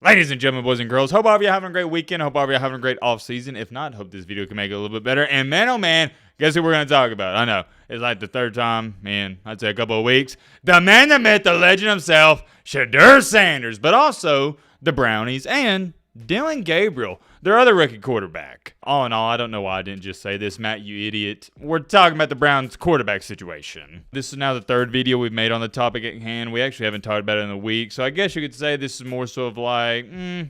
Ladies and gentlemen, boys and girls, hope all of you are having a great weekend. Hope all of you are having a great off season. If not, hope this video can make it a little bit better. And man, oh man, guess who we're going to talk about? I know, it's like the third time in, I'd say a couple of weeks. The man, the myth, the legend himself, Shedeur Sanders, but also the Brownies and Dillon Gabriel, their other rookie quarterback. All in all, I don't know why I didn't just say this, Matt, you idiot. We're talking about the Browns quarterback situation. This is now the third video we've made on the topic at hand. We actually haven't talked about it in a week, so I guess you could say this is more so of like,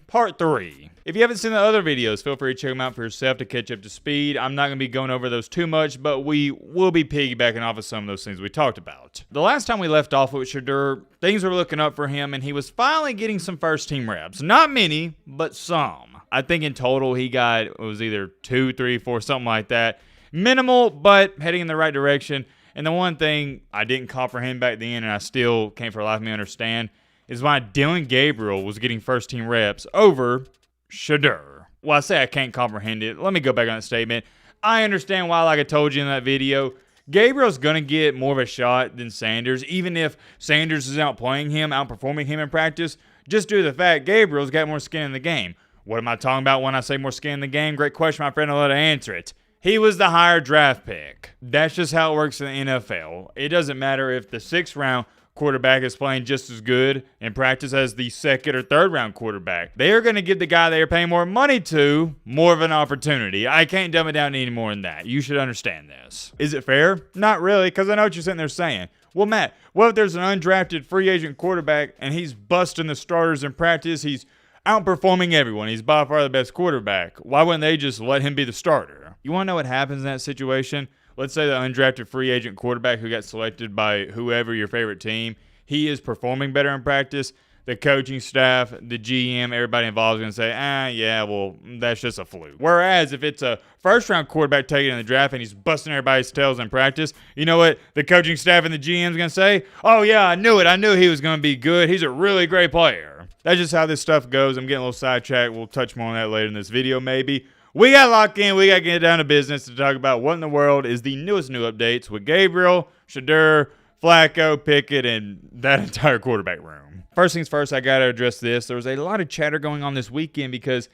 part 3. If you haven't seen the other videos, feel free to check them out for yourself to catch up to speed. I'm not going to be going over those too much, but we will be piggybacking off of some of those things we talked about. The last time we left off with Shedeur, things were looking up for him, and he was finally getting some first-team reps. Not many, but some. I think in total he got, it was either 2, 3, 4, something like that. Minimal, but heading in the right direction. And the one thing I didn't comprehend back then, and I still can't for the life of me understand, is why Dillon Gabriel was getting first-team reps over Shedeur. Well, I say I can't comprehend it. Let me go back on that statement. I understand why, like I told you in that video, Gabriel's going to get more of a shot than Sanders, even if Sanders is outplaying him, outperforming him in practice, just due to the fact Gabriel's got more skin in the game. What am I talking about when I say more skin in the game? Great question, my friend. I'll let her answer it. He was the higher draft pick. That's just how it works in the NFL. It doesn't matter if the 6th round quarterback is playing just as good in practice as the 2nd or 3rd round quarterback. They are going to give the guy they are paying more money to more of an opportunity. I can't dumb it down any more than that. You should understand this. Is it fair? Not really, because I know what you're sitting there saying. Well, Matt, what if there's an undrafted free agent quarterback and he's busting the starters in practice? He's outperforming everyone. He's by far the best quarterback. Why wouldn't they just let him be the starter? You want to know what happens in that situation? Let's say the undrafted free agent quarterback who got selected by whoever your favorite team, he is performing better in practice. The coaching staff, the GM, everybody involved is going to say, yeah, well, that's just a fluke. Whereas if it's a first-round quarterback taken in the draft and he's busting everybody's tails in practice, you know what the coaching staff and the GM is going to say? Oh, yeah, I knew it. I knew he was going to be good. He's a really great player. That's just how this stuff goes. I'm getting a little sidetracked. We'll touch more on that later in this video, maybe. We got to lock in. We got to get down to business to talk about what in the world is the newest new updates with Gabriel, Shedeur, Flacco, Pickett, and that entire quarterback room. First things first, I got to address this. There was a lot of chatter going on this weekend because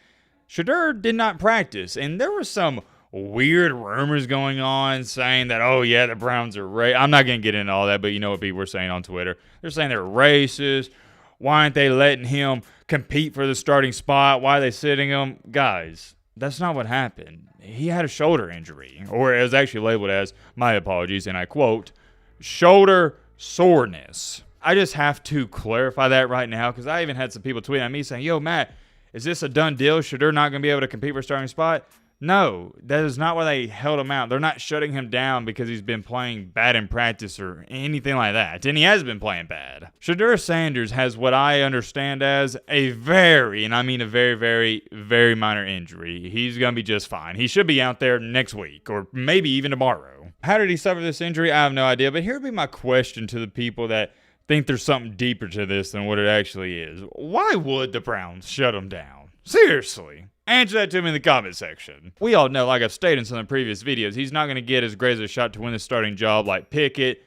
Shedeur did not practice, and there were some weird rumors going on saying that, oh, yeah, the Browns are racist. I'm not going to get into all that, but you know what people were saying on Twitter. They're saying they're racist. Why aren't they letting him compete for the starting spot? Why are they sitting him? Guys, that's not what happened. He had a shoulder injury, or it was actually labeled as, my apologies, and I quote, shoulder soreness. I just have to clarify that right now because I even had some people tweeting at me saying, yo, Matt, is this a done deal? Shedeur not going to be able to compete for a starting spot? No, that is not why they held him out. They're not shutting him down because he's been playing bad in practice or anything like that. And he has been playing bad. Shedeur Sanders has what I understand as a very, and I mean a very, very, very minor injury. He's going to be just fine. He should be out there next week or maybe even tomorrow. How did he suffer this injury? I have no idea. But here would be my question to the people that think there's something deeper to this than what it actually is. Why would the Browns shut him down? Seriously. Answer that to me in the comment section. We all know, like I've stated in some of the previous videos, he's not going to get as great as a shot to win the starting job like Pickett,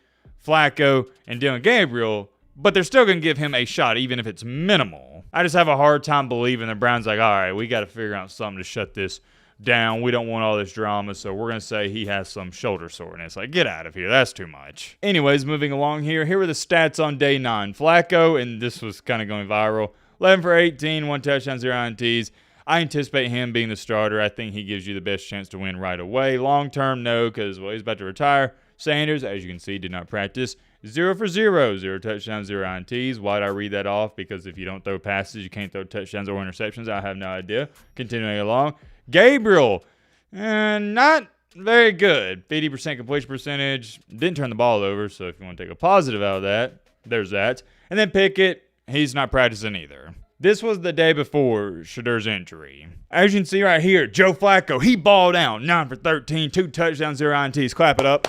Flacco, and Dillon Gabriel, but they're still going to give him a shot, even if it's minimal. I just have a hard time believing the Browns like, all right, we got to figure out something to shut this down. We don't want all this drama, so we're going to say he has some shoulder soreness. Like, get out of here. That's too much. Anyways, moving along here. Here were the stats on day 9. Flacco, and this was kind of going viral, 11 for 18, 1 touchdown, 0 INTs. I anticipate him being the starter. I think he gives you the best chance to win right away. Long term, no, because, well, he's about to retire. Sanders, as you can see, did not practice. 0 for 0, 0 touchdowns, 0 INTs. Why did I read that off? Because if you don't throw passes, you can't throw touchdowns or interceptions. I have no idea. Continuing along. Gabriel, not very good. 50% completion percentage. Didn't turn the ball over, so if you want to take a positive out of that, there's that. And then Pickett, he's not practicing either. This was the day before Shedeur's injury. As you can see right here, Joe Flacco, he balled out. 9 for 13, 2 touchdowns, 0 INTs. Clap it up.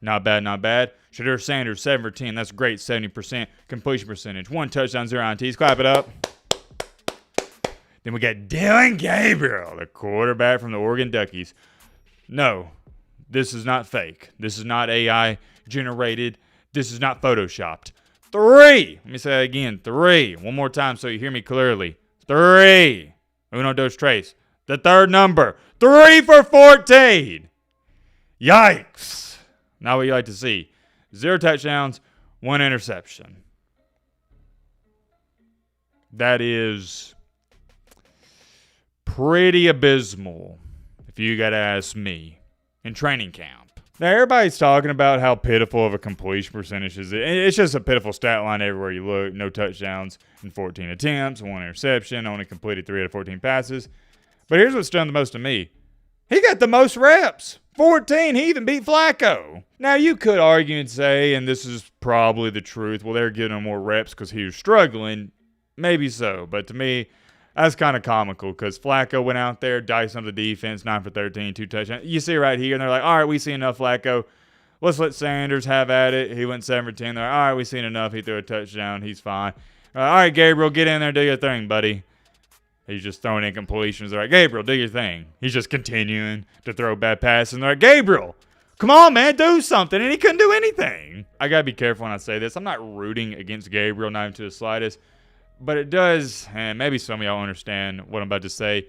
Not bad, not bad. Shedeur Sanders, 7 for 10. That's great, 70% completion percentage. 1 touchdown, 0 INTs. Clap it up. Then we got Dillon Gabriel, the quarterback from the Oregon Duckies. No, this is not fake. This is not AI generated. This is not photoshopped. 3. Let me say that again. 3. One more time so you hear me clearly. 3. Uno, dos, tres. The third number. 3 for 14. Yikes. Not what you like to see. 0 touchdowns, 1 interception. That is pretty abysmal, if you got to ask me, in training camp. Now, everybody's talking about how pitiful of a completion percentage is. It's just a pitiful stat line everywhere you look. No touchdowns in 14 attempts, 1 interception, only completed 3 out of 14 passes. But here's what's done the most to me. He got the most reps. 14. He even beat Flacco. Now, you could argue and say, and this is probably the truth, well, they're giving him more reps because he was struggling. Maybe so. But to me, that's kind of comical because Flacco went out there, diced on the defense, 9 for 13, 2 touchdowns. You see right here, and they're like, all right, we see enough Flacco. Let's let Sanders have at it. He went 7 for 10. They're like, all right, we seen enough. He threw a touchdown. He's fine. All right, Gabriel, get in there, do your thing, buddy. He's just throwing in completions. They're like, Gabriel, do your thing. He's just continuing to throw bad passes. And they're like, Gabriel, come on, man, do something. And he couldn't do anything. I got to be careful when I say this. I'm not rooting against Gabriel, not even to the slightest. But it does, and maybe some of y'all understand what I'm about to say.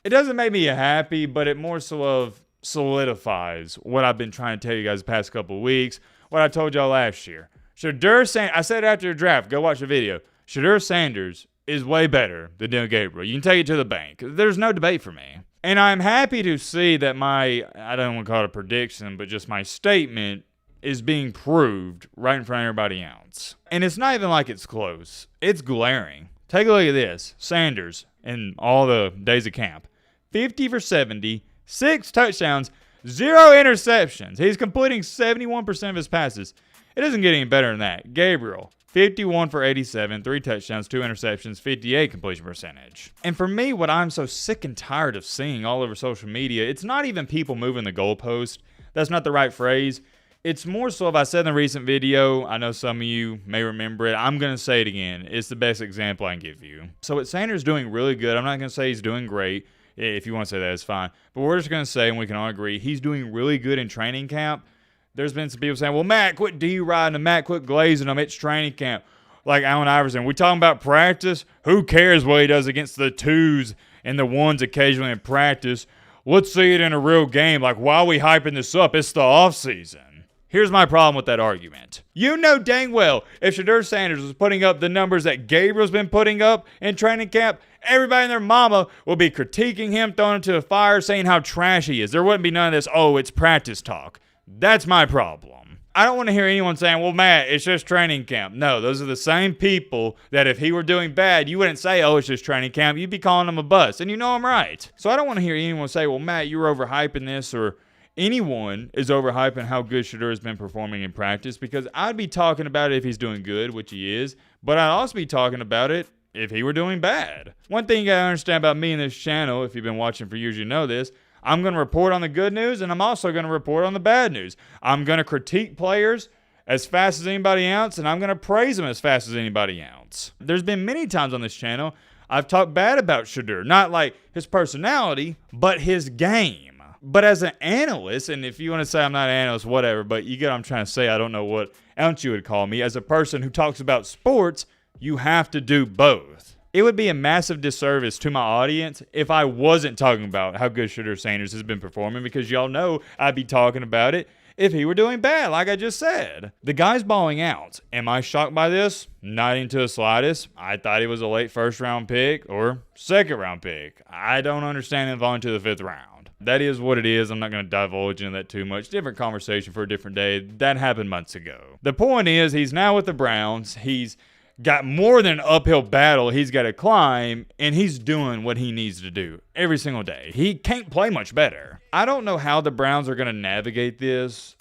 It doesn't make me happy, but it more so of solidifies what I've been trying to tell you guys the past couple of weeks, what I told y'all last year. Shedeur Sanders, I said after the draft, go watch the video. Shedeur Sanders is way better than Dillon Gabriel. You can take it to the bank. There's no debate for me. And I'm happy to see that my, I don't want to call it a prediction, but just my statement is being proved right in front of everybody else. And it's not even like it's close. It's glaring. Take a look at this. Sanders, in all the days of camp, 50 for 70, 6 touchdowns, 0 interceptions. He's completing 71% of his passes. It doesn't get any better than that. Gabriel, 51 for 87, 3 touchdowns, 2 interceptions, 58 completion percentage. And for me, what I'm so sick and tired of seeing all over social media, it's not even people moving the goalpost. That's not the right phrase. It's more so, if I said in the recent video, I know some of you may remember it. I'm going to say it again. It's the best example I can give you. So what Sanders doing really good. I'm not going to say he's doing great. If you want to say that, it's fine. But we're just going to say, and we can all agree, he's doing really good in training camp. There's been some people saying, well, Matt, quit D-riding him. Matt, quit glazing him. It's training camp. Like Allen Iverson. We talking about practice? Who cares what he does against the 2s and the 1s occasionally in practice? Let's see it in a real game. Like, why are we hyping this up? It's the offseason. Here's my problem with that argument. You know dang well, if Shedeur Sanders was putting up the numbers that Gabriel's been putting up in training camp, everybody and their mama will be critiquing him, throwing him to the fire, saying how trash he is. There wouldn't be none of this, oh, it's practice talk. That's my problem. I don't want to hear anyone saying, well, Matt, it's just training camp. No, those are the same people that if he were doing bad, you wouldn't say, oh, it's just training camp. You'd be calling him a bust, and you know I'm right. So I don't want to hear anyone say, well, Matt, you were overhyping this, or anyone is overhyping how good Shedeur has been performing in practice, because I'd be talking about it if he's doing good, which he is, but I'd also be talking about it if he were doing bad. One thing you gotta understand about me and this channel, if you've been watching for years, you know this. I'm going to report on the good news, and I'm also going to report on the bad news. I'm going to critique players as fast as anybody else, and I'm going to praise them as fast as anybody else. There's been many times on this channel I've talked bad about Shedeur, not like his personality, but his game. But as an analyst, and if you want to say I'm not an analyst, whatever, but you get what I'm trying to say, I don't know what else you would call me. As a person who talks about sports, you have to do both. It would be a massive disservice to my audience if I wasn't talking about how good Shedeur Sanders has been performing, because y'all know I'd be talking about it if he were doing bad, like I just said. The guy's balling out. Am I shocked by this? Not even to the slightest. I thought he was a late first-round pick or second-round pick. I don't understand him falling to the 5th round. That is what it is. I'm not going to divulge into that too much. Different conversation for a different day. That happened months ago. The point is, he's now with the Browns. He's got more than an uphill battle he's got to climb, and he's doing what he needs to do every single day. He can't play much better. I don't know how the Browns are going to navigate this,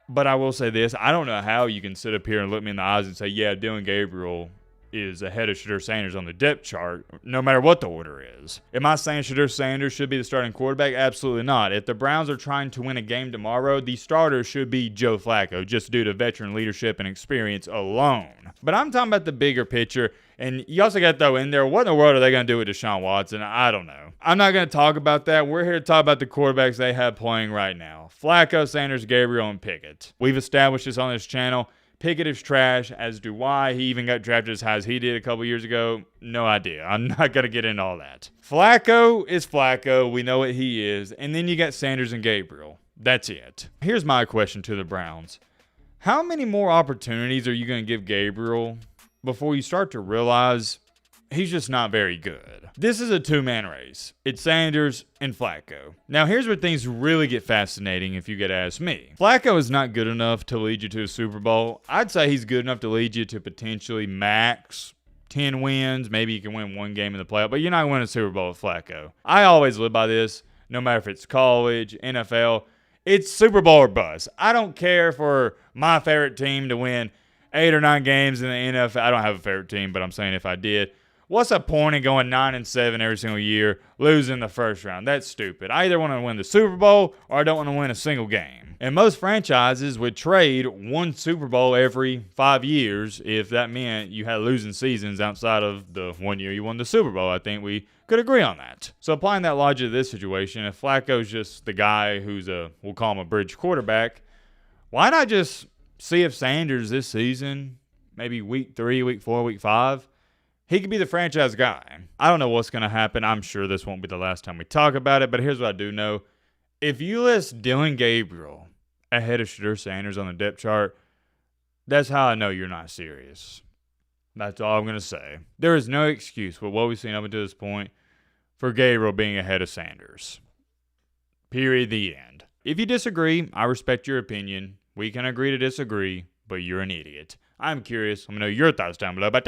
but I will say this. I don't know how you can sit up here and look me in the eyes and say, yeah, Dillon Gabriel is ahead of Shedeur Sanders on the depth chart, no matter what the order is. Am I saying Shedeur Sanders should be the starting quarterback? Absolutely not. If the Browns are trying to win a game tomorrow, the starter should be Joe Flacco, just due to veteran leadership and experience alone. But I'm talking about the bigger picture, and you also got to throw in there, what in the world are they going to do with Deshaun Watson? I don't know. I'm not going to talk about that. We're here to talk about the quarterbacks they have playing right now. Flacco, Sanders, Gabriel, and Pickett. We've established this on this channel. Pickett is trash, as do why he even got drafted as high as he did a couple years ago. No idea. I'm not going to get into all that. Flacco is Flacco. We know what he is. And then you got Sanders and Gabriel. That's it. Here's my question to the Browns. How many more opportunities are you going to give Gabriel before you start to realize he's just not very good? This is a two-man race. It's Sanders and Flacco. Now, here's where things really get fascinating if you get to ask me. Flacco is not good enough to lead you to a Super Bowl. I'd say he's good enough to lead you to potentially max 10 wins. Maybe you can win one game in the playoff, but you're not winning a Super Bowl with Flacco. I always live by this, no matter if it's college, NFL. It's Super Bowl or bust. I don't care for my favorite team to win 8 or 9 games in the NFL. I don't have a favorite team, but I'm saying if I did, what's the point in going 9-7 every single year, losing the first round? That's stupid. I either want to win the Super Bowl or I don't want to win a single game. And most franchises would trade one Super Bowl every 5 years if that meant you had losing seasons outside of the 1 year you won the Super Bowl. I think we could agree on that. So applying that logic to this situation, if Flacco's just the guy who's we'll call him a bridge quarterback, why not just see if Sanders this season, maybe week 3, week 4, week 5, he could be the franchise guy. I don't know what's going to happen. I'm sure this won't be the last time we talk about it, but here's what I do know. If you list Dillon Gabriel ahead of Shedeur Sanders on the depth chart, that's how I know you're not serious. That's all I'm going to say. There is no excuse with what we've seen up until this point for Gabriel being ahead of Sanders. Period. The end. If you disagree, I respect your opinion. We can agree to disagree, but you're an idiot. I'm curious. Let me know your thoughts down below. But